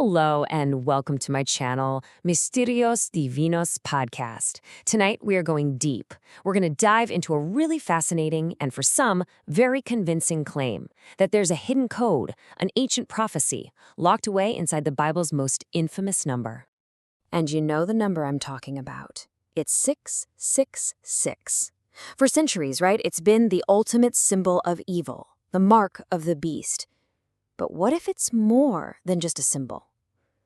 Hello and welcome to my channel, Misterios Divinos Podcast. Tonight we are going deep. We're going to dive into a really fascinating and for some, very convincing claim that there's a hidden code, an ancient prophecy, locked away inside the Bible's most infamous number. And you know the number I'm talking about. It's 666. For centuries, right, it's been the ultimate symbol of evil, the mark of the beast. But what if it's more than just a symbol?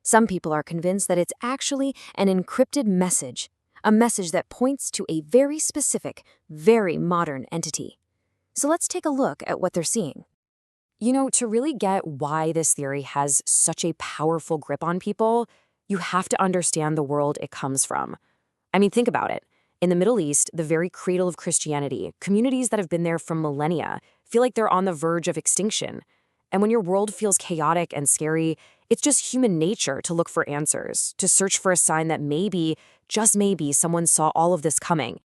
Some people are convinced that it's actually an encrypted message, a message that points to a very specific, very modern entity. So let's take a look at what they're seeing. You know, to really get why this theory has such a powerful grip on people, you have to understand the world it comes from. I mean, think about it. In the Middle East, the very cradle of Christianity, communities that have been there for millennia feel like they're on the verge of extinction. And when your world feels chaotic and scary, it's just human nature to look for answers, to search for a sign that maybe, just maybe, someone saw all of this coming.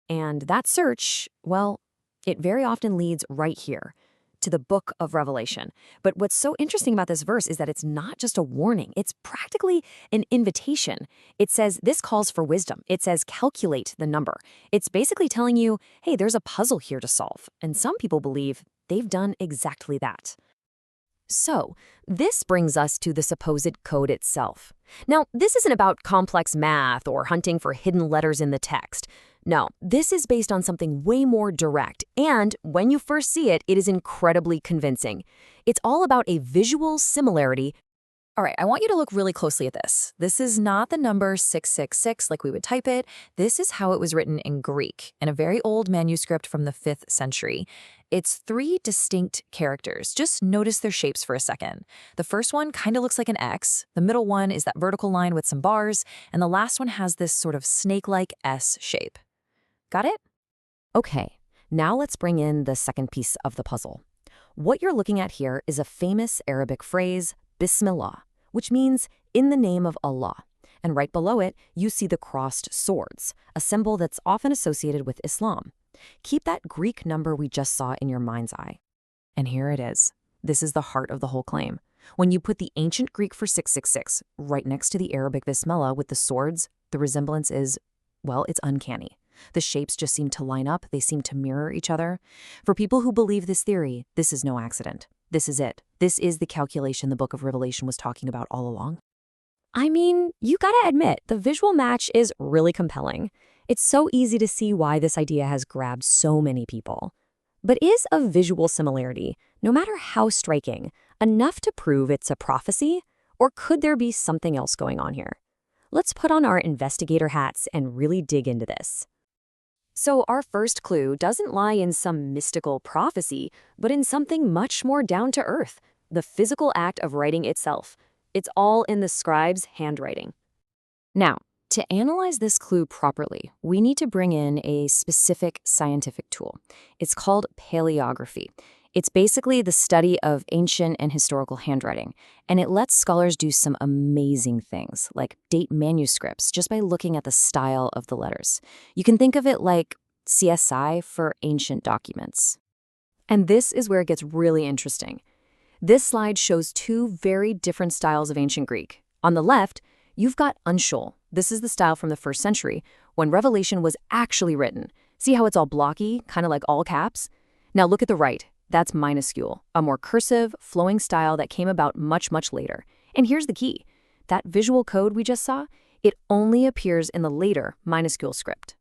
And that search, well, it very often leads right here, to the Book of Revelation. But what's so interesting about this verse is that it's not just a warning, it's practically an invitation. It says this calls for wisdom. It says calculate the number. It's basically telling you, hey, there's a puzzle here to solve. And some people believe they've done exactly that. So, this brings us to the supposed code itself. Now, this isn't about complex math or hunting for hidden letters in the text. No, this is based on something way more direct, and when you first see it, it is incredibly convincing. It's all about a visual similarity. All right, I want you to look really closely at this. This is not the number 666 like we would type it. This is how it was written in Greek, in a very old manuscript from the 5th century. It's 3 distinct characters. Just notice their shapes for a second. The first one kind of looks like an X, the middle one is that vertical line with some bars, and the last one has this sort of snake-like S shape. Got it? Okay, now let's bring in the second piece of the puzzle. What you're looking at here is a famous Arabic phrase, Bismillah, which means in the name of Allah. And right below it, you see the crossed swords, a symbol that's often associated with Islam. Keep that Greek number we just saw in your mind's eye. And here it is. This is the heart of the whole claim. When you put the ancient Greek for 666 right next to the Arabic Bismillah with the swords, the resemblance is, well, it's uncanny. The shapes just seem to line up, they seem to mirror each other. For people who believe this theory, this is no accident. This is it. This is the calculation the Book of Revelation was talking about all along. I mean, you gotta admit, the visual match is really compelling. It's so easy to see why this idea has grabbed so many people. But is a visual similarity, no matter how striking, enough to prove it's a prophecy? Or could there be something else going on here? Let's put on our investigator hats and really dig into this. So our first clue doesn't lie in some mystical prophecy, but in something much more down to earth, the physical act of writing itself. It's all in the scribe's handwriting. Now, to analyze this clue properly, we need to bring in a specific scientific tool. It's called paleography. It's basically the study of ancient and historical handwriting, and it lets scholars do some amazing things, like date manuscripts just by looking at the style of the letters. You can think of it like CSI for ancient documents. And this is where it gets really interesting. This slide shows 2 very different styles of ancient Greek. On the left, you've got Uncial. This is the style from the 1st century, when Revelation was actually written. See how it's all blocky, kind of like all caps? Now look at the right. That's minuscule, a more cursive, flowing style that came about much, much later. And here's the key. That visual code we just saw, it only appears in the later minuscule script.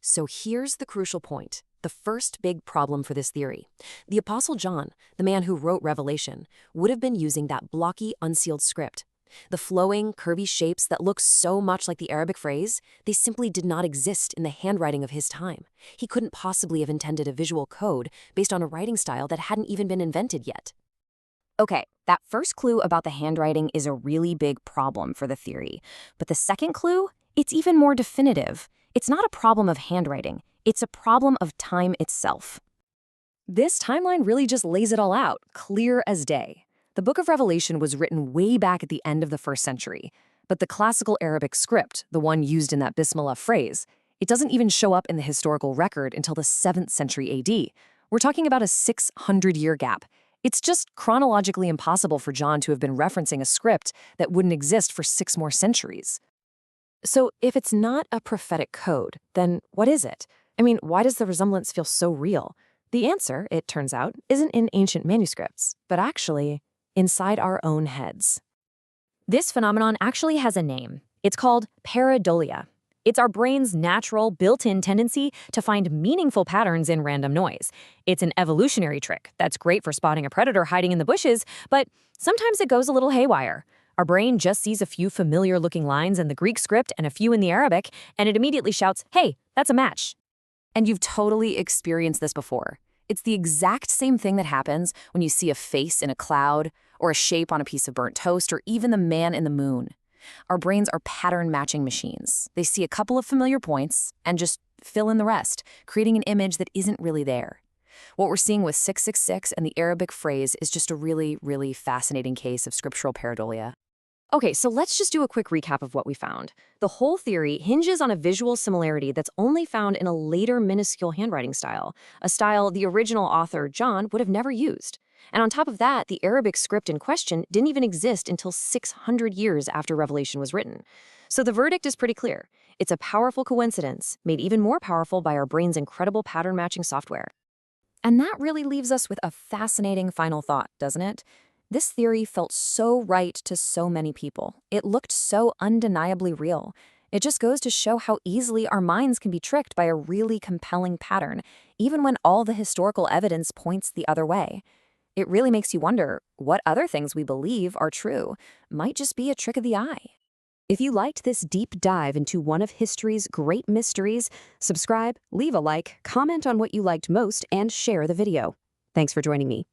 So here's the crucial point, the first big problem for this theory. The Apostle John, the man who wrote Revelation, would have been using that blocky, unsealed script. The flowing, curvy shapes that look so much like the Arabic phrase, they simply did not exist in the handwriting of his time. He couldn't possibly have intended a visual code based on a writing style that hadn't even been invented yet. Okay, that first clue about the handwriting is a really big problem for the theory. But the second clue, it's even more definitive. It's not a problem of handwriting. It's a problem of time itself. This timeline really just lays it all out, clear as day. The Book of Revelation was written way back at the end of the 1st century, but the classical Arabic script, the one used in that Bismillah phrase, it doesn't even show up in the historical record until the 7th century AD. We're talking about a 600-year gap. It's just chronologically impossible for John to have been referencing a script that wouldn't exist for 6 more centuries. So if it's not a prophetic code, then what is it? I mean, why does the resemblance feel so real? The answer, it turns out, isn't in ancient manuscripts, but actually inside our own heads. This phenomenon actually has a name. It's called pareidolia. It's our brain's natural, built-in tendency to find meaningful patterns in random noise. It's an evolutionary trick that's great for spotting a predator hiding in the bushes, but sometimes it goes a little haywire. Our brain just sees a few familiar-looking lines in the Greek script and a few in the Arabic, and it immediately shouts, "Hey, that's a match." And you've totally experienced this before. It's the exact same thing that happens when you see a face in a cloud, or a shape on a piece of burnt toast, or even the man in the moon. Our brains are pattern-matching machines. They see a couple of familiar points and just fill in the rest, creating an image that isn't really there. What we're seeing with 666 and the Arabic phrase is just a really, really fascinating case of scriptural pareidolia. Okay, so let's just do a quick recap of what we found. The whole theory hinges on a visual similarity that's only found in a later minuscule handwriting style, a style the original author, John, would have never used. And on top of that, the Arabic script in question didn't even exist until 600 years after Revelation was written. So the verdict is pretty clear. It's a powerful coincidence, made even more powerful by our brain's incredible pattern-matching software. And that really leaves us with a fascinating final thought, doesn't it? This theory felt so right to so many people. It looked so undeniably real. It just goes to show how easily our minds can be tricked by a really compelling pattern, even when all the historical evidence points the other way. It really makes you wonder what other things we believe are true might just be a trick of the eye. If you liked this deep dive into one of history's great mysteries, subscribe, leave a like, comment on what you liked most, and share the video. Thanks for joining me.